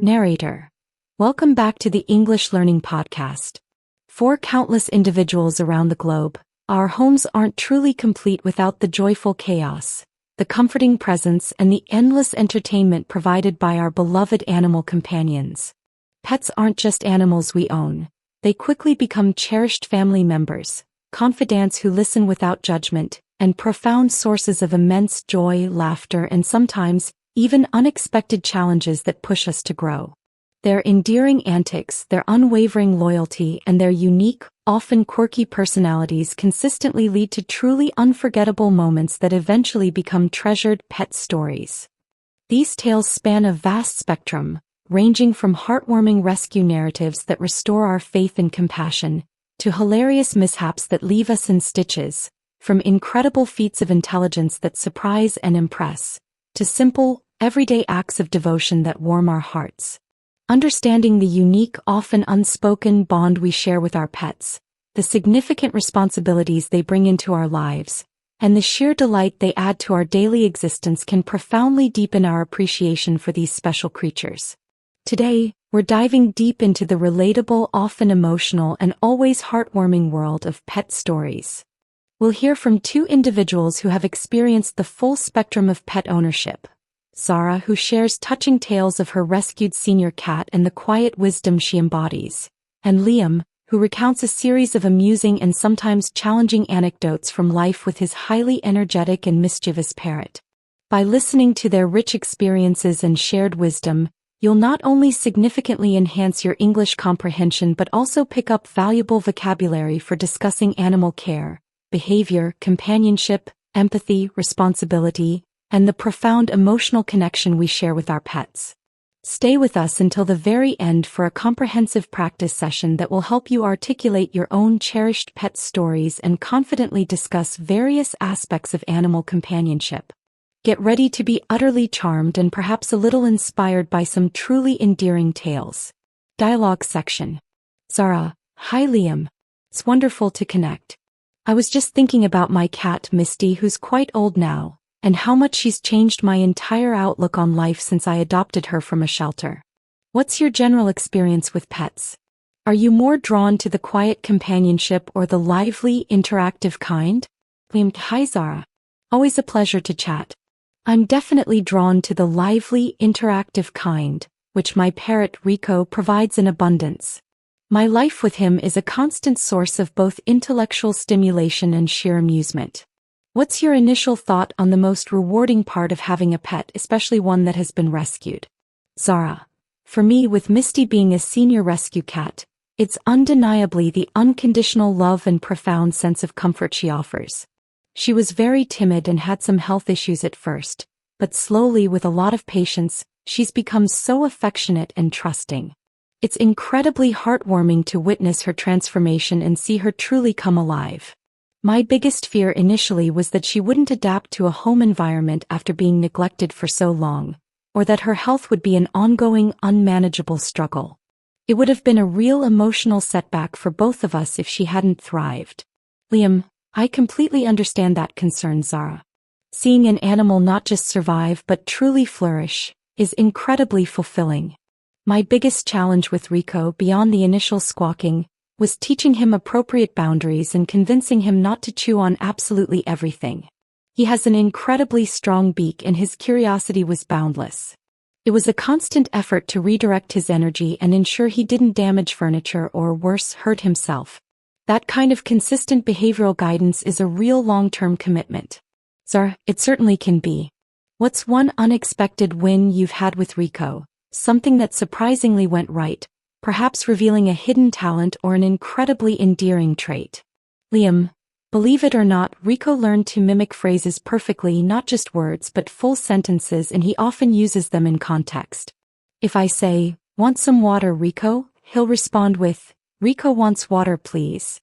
Narrator. Welcome back to the English Learning Podcast. For countless individuals around the globe, our homes aren't truly complete without the joyful chaos, the comforting presence, and the endless entertainment provided by our beloved animal companions. Pets aren't just animals we own. They quickly become cherished family members, confidants who listen without judgment, and profound sources of immense joy, laughter, and sometimes even unexpected challenges that push us to grow. Their endearing antics, their unwavering loyalty, and their unique, often quirky personalities consistently lead to truly unforgettable moments that eventually become treasured pet stories. These tales span a vast spectrum, ranging from heartwarming rescue narratives that restore our faith and compassion, to hilarious mishaps that leave us in stitches, from incredible feats of intelligence that surprise and impress, to simple, everyday acts of devotion that warm our hearts. Understanding the unique, often unspoken bond we share with our pets, the significant responsibilities they bring into our lives, and the sheer delight they add to our daily existence can profoundly deepen our appreciation for these special creatures. Today, we're diving deep into the relatable, often emotional, and always heartwarming world of pet stories. We'll hear from two individuals who have experienced the full spectrum of pet ownership. Zara, who shares touching tales of her rescued senior cat and the quiet wisdom she embodies, and Liam, who recounts a series of amusing and sometimes challenging anecdotes from life with his highly energetic and mischievous parrot. By listening to their rich experiences and shared wisdom, you'll not only significantly enhance your English comprehension but also pick up valuable vocabulary for discussing animal care, behavior, companionship, empathy, responsibility, and the profound emotional connection we share with our pets. Stay with us until the very end for a comprehensive practice session that will help you articulate your own cherished pet stories and confidently discuss various aspects of animal companionship. Get ready to be utterly charmed and perhaps a little inspired by some truly endearing tales. Dialogue section. Zara: Hi Liam. It's wonderful to connect. I was just thinking about my cat Misty, who's quite old now, and how much she's changed my entire outlook on life since I adopted her from a shelter. What's your general experience with pets? Are you more drawn to the quiet companionship or the lively, interactive kind? Liam: Hi Zara. Always a pleasure to chat. I'm definitely drawn to the lively, interactive kind, which my parrot Rico provides in abundance. My life with him is a constant source of both intellectual stimulation and sheer amusement. What's your initial thought on the most rewarding part of having a pet, especially one that has been rescued? Zara: For me, with Misty being a senior rescue cat, it's undeniably the unconditional love and profound sense of comfort she offers. She was very timid and had some health issues at first, but slowly, with a lot of patience, she's become so affectionate and trusting. It's incredibly heartwarming to witness her transformation and see her truly come alive. My biggest fear initially was that she wouldn't adapt to a home environment after being neglected for so long, or that her health would be an ongoing, unmanageable struggle. It would have been a real emotional setback for both of us if she hadn't thrived. Liam: I completely understand that concern, Zara. Seeing an animal not just survive but truly flourish is incredibly fulfilling. My biggest challenge with Rico, beyond the initial squawking, was teaching him appropriate boundaries and convincing him not to chew on absolutely everything. He has an incredibly strong beak and his curiosity was boundless. It was a constant effort to redirect his energy and ensure he didn't damage furniture or, worse, hurt himself. That kind of consistent behavioral guidance is a real long-term commitment. Zara: It certainly can be. What's one unexpected win you've had with Rico? Something that surprisingly went right, perhaps revealing a hidden talent or an incredibly endearing trait. Liam: Believe it or not, Rico learned to mimic phrases perfectly, not just words but full sentences, and he often uses them in context. If I say, "Want some water, Rico?" he'll respond with, "Rico wants water, please."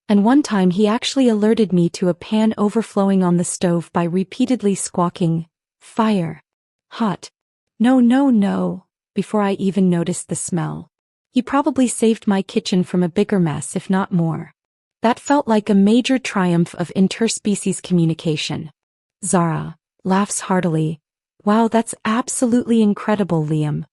And one time he actually alerted me to a pan overflowing on the stove by repeatedly squawking, "Fire! Hot! No, no, no," before I even noticed the smell. He probably saved my kitchen from a bigger mess, if not more. That felt like a major triumph of interspecies communication. Zara laughs heartily. Wow, that's absolutely incredible, Liam.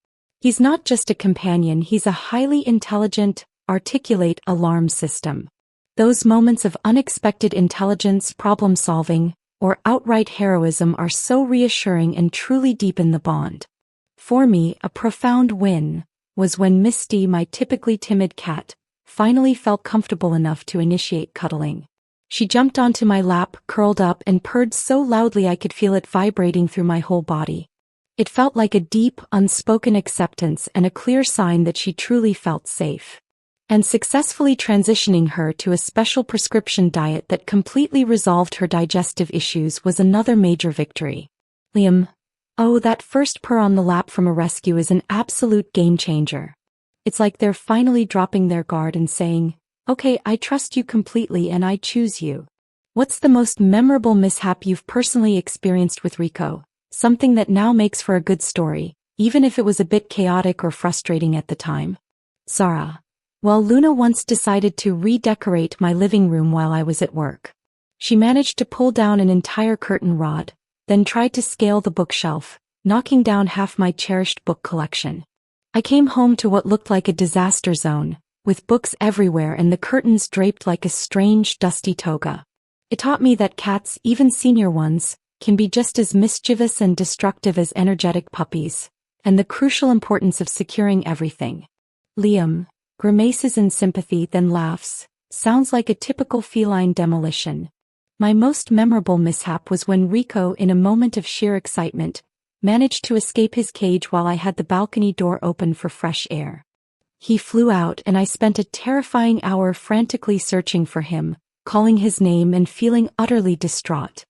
He's not just a companion, he's a highly intelligent, articulate alarm system. Those moments of unexpected intelligence, problem-solving, or outright heroism are so reassuring and truly deepen the bond. For me, a profound win was when Misty, my typically timid cat, finally felt comfortable enough to initiate cuddling. She jumped onto my lap, curled up, and purred so loudly I could feel it vibrating through my whole body. It felt like a deep, unspoken acceptance and a clear sign that she truly felt safe. And successfully transitioning her to a special prescription diet that completely resolved her digestive issues was another major victory. Liam, oh, that first purr on the lap from a rescue is an absolute game changer. It's like they're finally dropping their guard and saying, "Okay, I trust you completely and I choose you." What's the most memorable mishap you've personally experienced with Rico? Something that now makes for a good story, even if it was a bit chaotic or frustrating at the time. Sarah. Well, Luna once decided to redecorate my living room while I was at work. She managed to pull down an entire curtain rod, then tried to scale the bookshelf, knocking down half my cherished book collection. I came home to what looked like a disaster zone, with books everywhere and the curtains draped like a strange, dusty toga. It taught me that cats, even senior ones, can be just as mischievous and destructive as energetic puppies, and the crucial importance of securing everything. Liam grimaces in sympathy, then laughs. Sounds like a typical feline demolition. My most memorable mishap was when Rico, in a moment of sheer excitement, managed to escape his cage while I had the balcony door open for fresh air. He flew out and I spent a terrifying hour frantically searching for him, calling his name and feeling utterly distraught.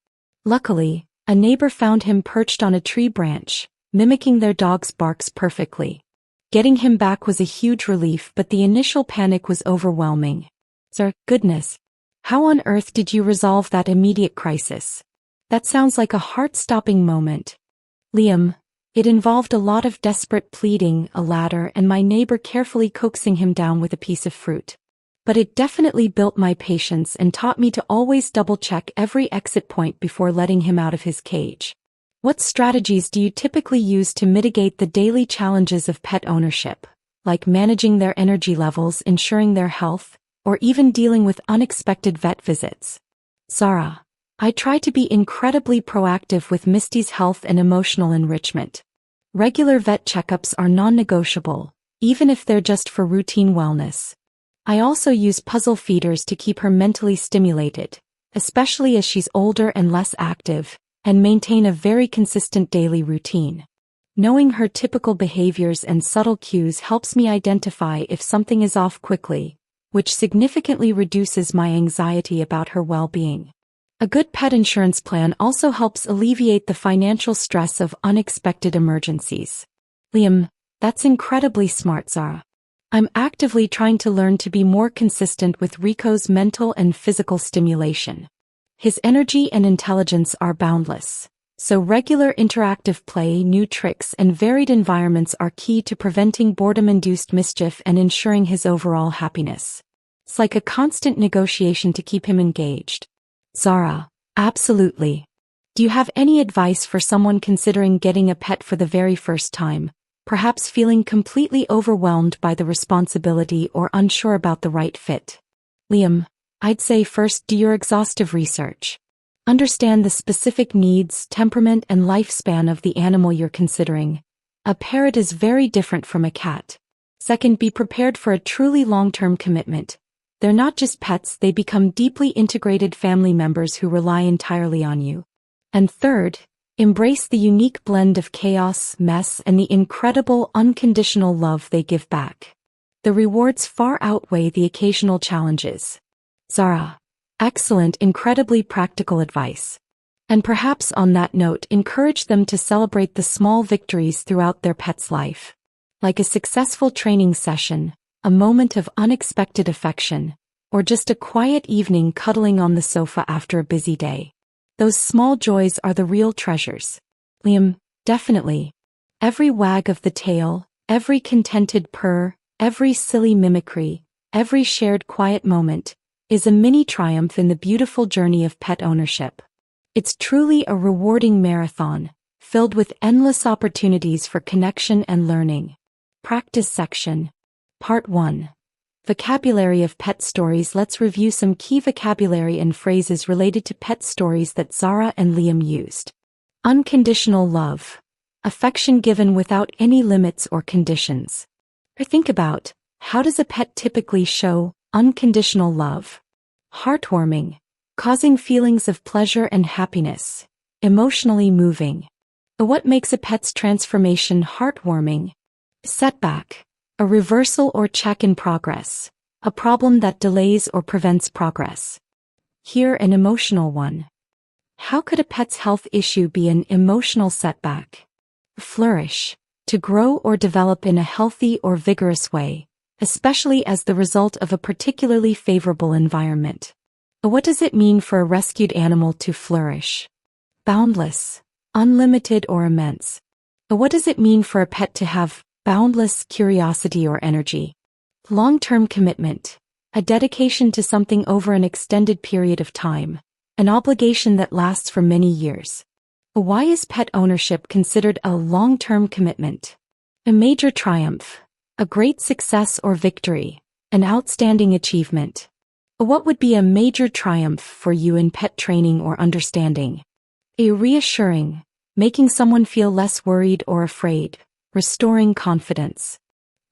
Luckily, a neighbor found him perched on a tree branch, mimicking their dog's barks perfectly. Getting him back was a huge relief, but the initial panic was overwhelming. Sir, goodness. How on earth did you resolve that immediate crisis? That sounds like a heart-stopping moment. Liam, it involved a lot of desperate pleading, a ladder, and my neighbor carefully coaxing him down with a piece of fruit. But it definitely built my patience and taught me to always double-check every exit point before letting him out of his cage. What strategies do you typically use to mitigate the daily challenges of pet ownership, like managing their energy levels, ensuring their health, or even dealing with unexpected vet visits? Sarah, I try to be incredibly proactive with Misty's health and emotional enrichment. Regular vet checkups are non-negotiable, even if they're just for routine wellness. I also use puzzle feeders to keep her mentally stimulated, especially as she's older and less active, and maintain a very consistent daily routine. Knowing her typical behaviors and subtle cues helps me identify if something is off quickly, which significantly reduces my anxiety about her well-being. A good pet insurance plan also helps alleviate the financial stress of unexpected emergencies. Liam, that's incredibly smart, Sarah. I'm actively trying to learn to be more consistent with Rico's mental and physical stimulation. His energy and intelligence are boundless, so regular interactive play, new tricks, and varied environments are key to preventing boredom-induced mischief and ensuring his overall happiness. It's like a constant negotiation to keep him engaged. Zara, absolutely. Do you have any advice for someone considering getting a pet for the very first time, perhaps feeling completely overwhelmed by the responsibility or unsure about the right fit? Liam, I'd say first do your exhaustive research. Understand the specific needs, temperament, and lifespan of the animal you're considering. A parrot is very different from a cat. Second, be prepared for a truly long-term commitment. They're not just pets, they become deeply integrated family members who rely entirely on you. And third, embrace the unique blend of chaos, mess, and the incredible unconditional love they give back. The rewards far outweigh the occasional challenges. Zara, excellent, incredibly practical advice. And perhaps on that note, encourage them to celebrate the small victories throughout their pet's life. Like a successful training session, a moment of unexpected affection, or just a quiet evening cuddling on the sofa after a busy day. Those small joys are the real treasures. Liam, definitely. Every wag of the tail, every contented purr, every silly mimicry, every shared quiet moment, is a mini triumph in the beautiful journey of pet ownership. It's truly a rewarding marathon, filled with endless opportunities for connection and learning. Practice section. Part 1. Vocabulary of pet stories. Let's review some key vocabulary and phrases related to pet stories that Zara and Liam used. Unconditional love. Affection given without any limits or conditions. Think about, how does a pet typically show unconditional love? Heartwarming. Causing feelings of pleasure and happiness. Emotionally moving. What makes a pet's transformation heartwarming? Setback. A reversal or check in progress. A problem that delays or prevents progress. Here an emotional one. How could a pet's health issue be an emotional setback? Flourish. To grow or develop in a healthy or vigorous way, especially as the result of a particularly favorable environment. What does it mean for a rescued animal to flourish? Boundless. Unlimited or immense. What does it mean for a pet to have boundless curiosity or energy? Long-term commitment. A dedication to something over an extended period of time. An obligation that lasts for many years. Why is pet ownership considered a long-term commitment? A major triumph. A great success or victory. An outstanding achievement. What would be a major triumph for you in pet training or understanding? A reassuring. Making someone feel less worried or afraid. Restoring confidence.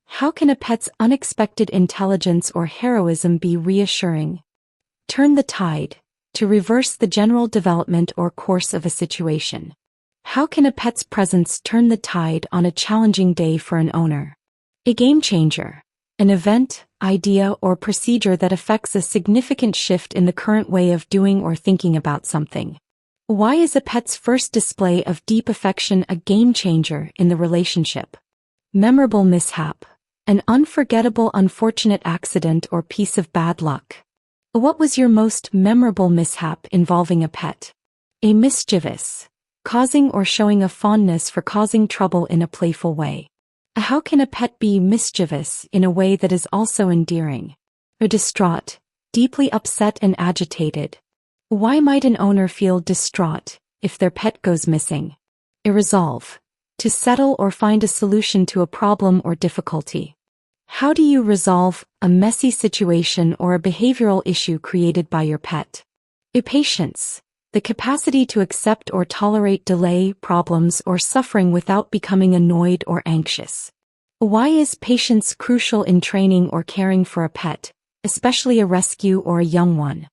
How can a pet's unexpected intelligence or heroism be reassuring? Turn the tide. To reverse the general development or course of a situation. How can a pet's presence turn the tide on a challenging day for an owner? A game changer. An event, idea, or procedure that affects a significant shift in the current way of doing or thinking about something. Why is a pet's first display of deep affection a game changer in the relationship? Memorable mishap. An unforgettable unfortunate accident or piece of bad luck. What was your most memorable mishap involving a pet? A mischievous. Causing or showing a fondness for causing trouble in a playful way. How can a pet be mischievous in a way that is also endearing? A distraught. Deeply upset and agitated. Why might an owner feel distraught if their pet goes missing? A resolve. To settle or find a solution to a problem or difficulty. How do you resolve a messy situation or a behavioral issue created by your pet? A patience. The capacity to accept or tolerate delay, problems, or suffering without becoming annoyed or anxious. Why is patience crucial in training or caring for a pet, especially a rescue or a young one?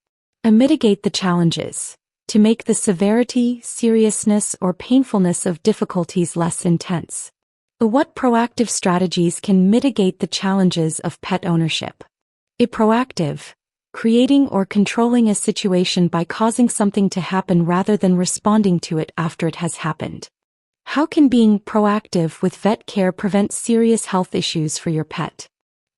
A mitigate the challenges. To make the severity, seriousness, or painfulness of difficulties less intense. What proactive strategies can mitigate the challenges of pet ownership? A proactive. Creating or controlling a situation by causing something to happen rather than responding to it after it has happened. How can being proactive with vet care prevent serious health issues for your pet?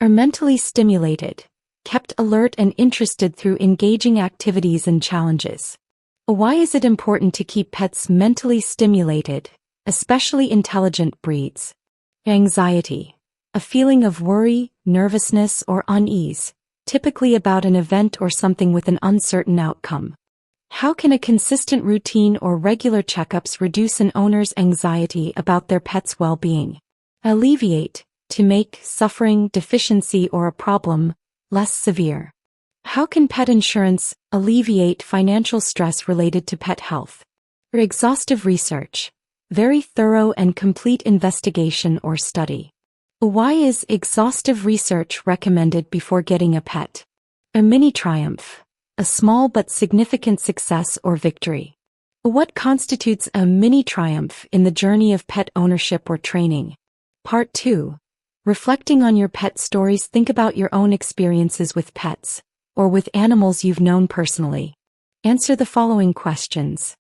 Are mentally stimulated. Kept alert and interested through engaging activities and challenges. Why is it important to keep pets mentally stimulated, especially intelligent breeds? Anxiety. A feeling of worry, nervousness, or unease, typically about an event or something with an uncertain outcome. How can a consistent routine or regular checkups reduce an owner's anxiety about their pet's well-being? Alleviate. To make suffering, deficiency, or a problem less severe. How can pet insurance alleviate financial stress related to pet health? Exhaustive research. Very thorough and complete investigation or study. Why is exhaustive research recommended before getting a pet? A mini triumph. A small but significant success or victory. What constitutes a mini triumph in the journey of pet ownership or training? Part 2. Reflecting on your pet stories. Think about your own experiences with pets, or with animals you've known personally. Answer the following questions.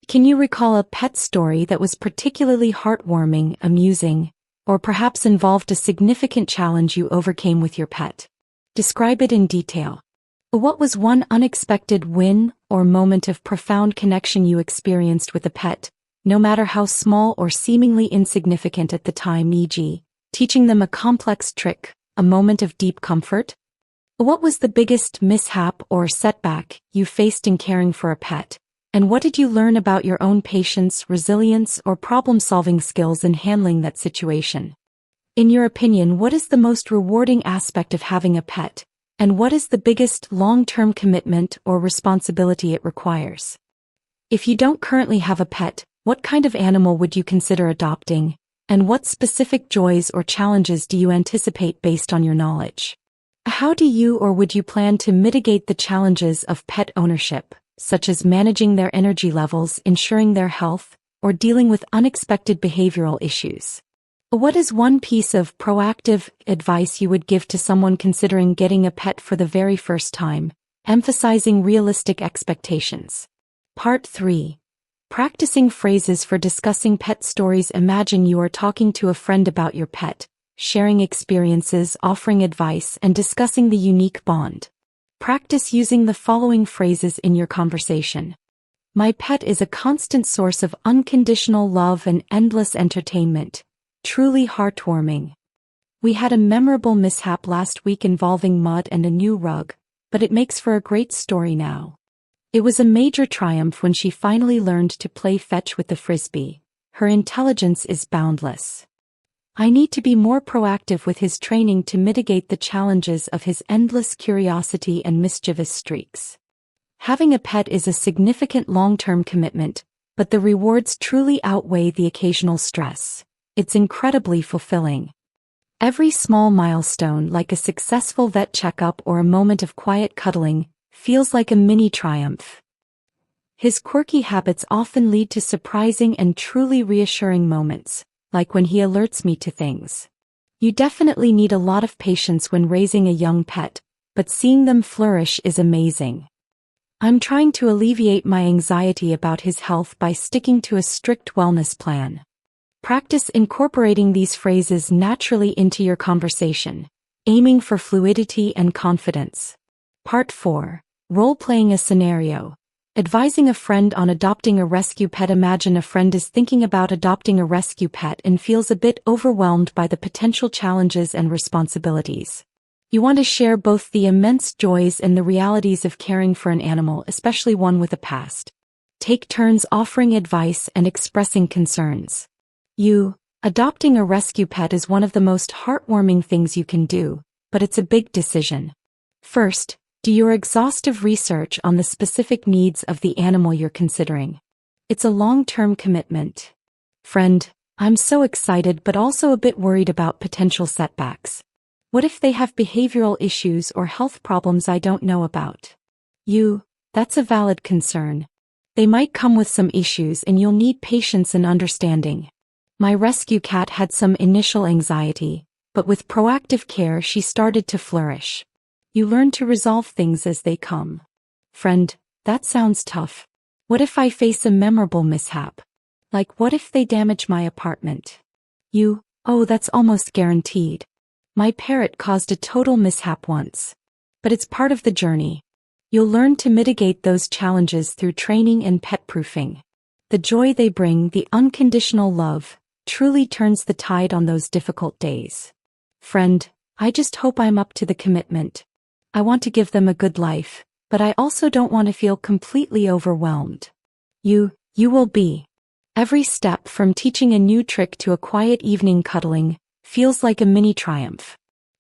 Can you recall a pet story that was particularly heartwarming, amusing, or perhaps involved a significant challenge you overcame with your pet? Describe it in detail. What was one unexpected win or moment of profound connection you experienced with a pet, no matter how small or seemingly insignificant at the time, e.g., teaching them a complex trick, a moment of deep comfort? What was the biggest mishap or setback you faced in caring for a pet? And what did you learn about your own patience, resilience, or problem-solving skills in handling that situation? In your opinion, what is the most rewarding aspect of having a pet, and what is the biggest long-term commitment or responsibility it requires? If you don't currently have a pet, what kind of animal would you consider adopting, and what specific joys or challenges do you anticipate based on your knowledge? How do you or would you plan to mitigate the challenges of pet ownership, such as managing their energy levels, ensuring their health, or dealing with unexpected behavioral issues? What is one piece of proactive advice you would give to someone considering getting a pet for the very first time, emphasizing realistic expectations? Part 3. Practicing phrases for discussing pet stories. Imagine you are talking to a friend about your pet, sharing experiences, offering advice, and discussing the unique bond. Practice using the following phrases in your conversation. My pet is a constant source of unconditional love and endless entertainment. Truly heartwarming. We had a memorable mishap last week involving mud and a new rug, but it makes for a great story now. It was a major triumph when she finally learned to play fetch with the frisbee. Her intelligence is boundless. I need to be more proactive with his training to mitigate the challenges of his endless curiosity and mischievous streaks. Having a pet is a significant long-term commitment, but the rewards truly outweigh the occasional stress. It's incredibly fulfilling. Every small milestone, like a successful vet checkup or a moment of quiet cuddling, feels like a mini triumph. His quirky habits often lead to surprising and truly reassuring moments, like when he alerts me to things. You definitely need a lot of patience when raising a young pet, but seeing them flourish is amazing. I'm trying to alleviate my anxiety about his health by sticking to a strict wellness plan. Practice incorporating these phrases naturally into your conversation, aiming for fluidity and confidence. Part 4. Role-playing a scenario. Advising a friend on adopting a rescue pet. Imagine a friend is thinking about adopting a rescue pet and feels a bit overwhelmed by the potential challenges and responsibilities. You want to share both the immense joys and the realities of caring for an animal, especially one with a past. Take turns offering advice and expressing concerns. Adopting a rescue pet is one of the most heartwarming things you can do, but it's a big decision. First, do your exhaustive research on the specific needs of the animal you're considering. It's a long-term commitment. Friend, I'm so excited but also a bit worried about potential setbacks. What if they have behavioral issues or health problems I don't know about? That's a valid concern. They might come with some issues and you'll need patience and understanding. My rescue cat had some initial anxiety, but with proactive care she started to flourish. You learn to resolve things as they come. Friend, that sounds tough. What if I face a memorable mishap? Like what if they damage my apartment? That's almost guaranteed. My parrot caused a total mishap once. But it's part of the journey. You'll learn to mitigate those challenges through training and pet-proofing. The joy they bring, the unconditional love, truly turns the tide on those difficult days. Friend, I just hope I'm up to the commitment. I want to give them a good life, but I also don't want to feel completely overwhelmed. You will be. Every step from teaching a new trick to a quiet evening cuddling feels like a mini triumph.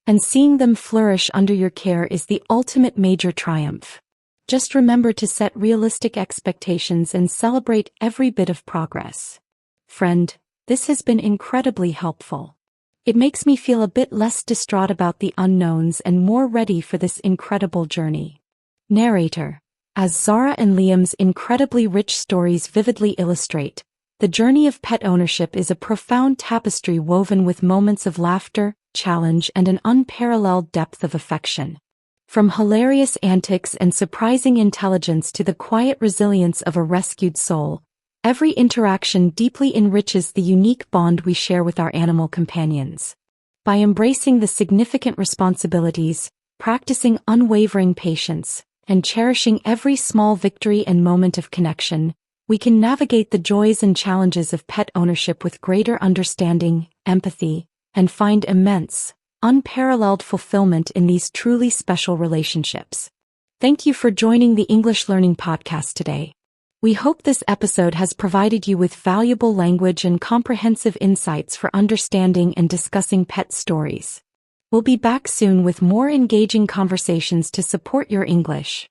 And seeing them flourish under your care is the ultimate major triumph. Just remember to set realistic expectations and celebrate every bit of progress. Friend, this has been incredibly helpful. It makes me feel a bit less distraught about the unknowns and more ready for this incredible journey. Narrator. As Zara and Liam's incredibly rich stories vividly illustrate, the journey of pet ownership is a profound tapestry woven with moments of laughter, challenge, and an unparalleled depth of affection. From hilarious antics and surprising intelligence to the quiet resilience of a rescued soul, every interaction deeply enriches the unique bond we share with our animal companions. By embracing the significant responsibilities, practicing unwavering patience, and cherishing every small victory and moment of connection, we can navigate the joys and challenges of pet ownership with greater understanding, empathy, and find immense, unparalleled fulfillment in these truly special relationships. Thank you for joining the English Learning Podcast today. We hope this episode has provided you with valuable language and comprehensive insights for understanding and discussing pet stories. We'll be back soon with more engaging conversations to support your English.